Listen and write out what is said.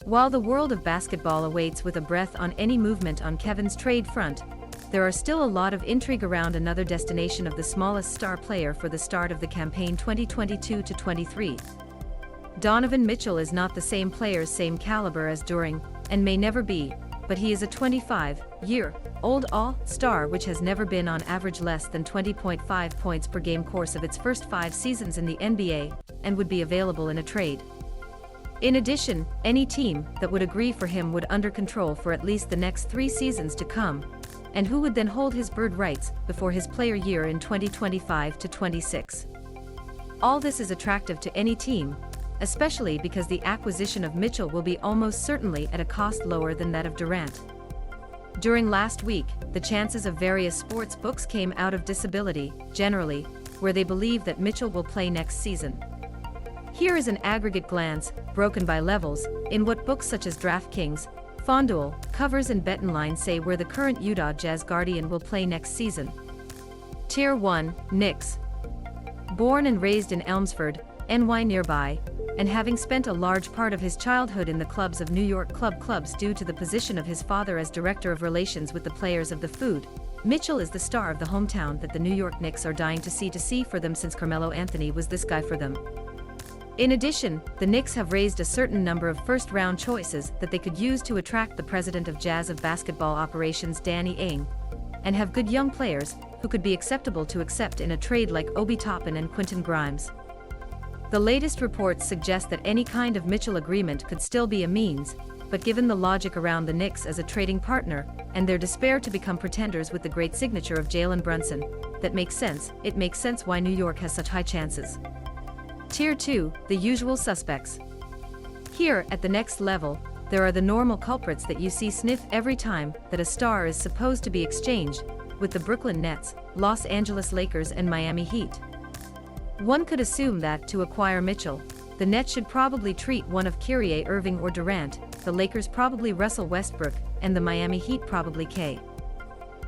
While the world of basketball awaits with a breath on any movement on Kevin's trade front, there are still a lot of intrigue around another destination of the smallest star player for the start of the campaign 2022-23. Donovan Mitchell is not the same player's same caliber as Durant, and may never be, but he is a 25-year-old all-star which has never been on average less than 20.5 points per game course of its first 5 seasons in the NBA, and would be available in a trade. In addition, any team that would agree for him would under control for at least the next 3 seasons to come, and who would then hold his bird rights before his player year in 2025-26. All this is attractive to any team, especially because the acquisition of Mitchell will be almost certainly at a cost lower than that of Durant. During last week, the chances of various sports books came out of disability, generally, where they believe that Mitchell will play next season. Here is an aggregate glance, broken by levels, in what books such as Draftkings, Fanduel, Covers and Betonline say where the current Utah Jazz Guardian will play next season. Tier 1, Knicks. Born and raised in Elmsford, NY nearby, and having spent a large part of his childhood in the clubs of New York clubs due to the position of his father as director of relations with the players of the Food, Mitchell is the star of the hometown that the New York Knicks are dying to see for them since Carmelo Anthony was this guy for them. In addition, the Knicks have raised a certain number of first-round choices that they could use to attract the president of Jazz of basketball operations Danny Ainge, and have good young players who could be acceptable to accept in a trade like Obi Toppin and Quentin Grimes. The latest reports suggest that any kind of Mitchell agreement could still be a means, but given the logic around the Knicks as a trading partner, and their despair to become pretenders with the great signature of Jalen Brunson, that makes sense. It makes sense why New York has such high chances. Tier 2, the usual suspects. Here, at the next level, there are the normal culprits that you see sniff every time that a star is supposed to be exchanged, with the Brooklyn Nets, Los Angeles Lakers and Miami Heat. One could assume that, to acquire Mitchell, the Nets should probably treat one of Kyrie Irving or Durant, the Lakers probably Russell Westbrook, and the Miami Heat probably K.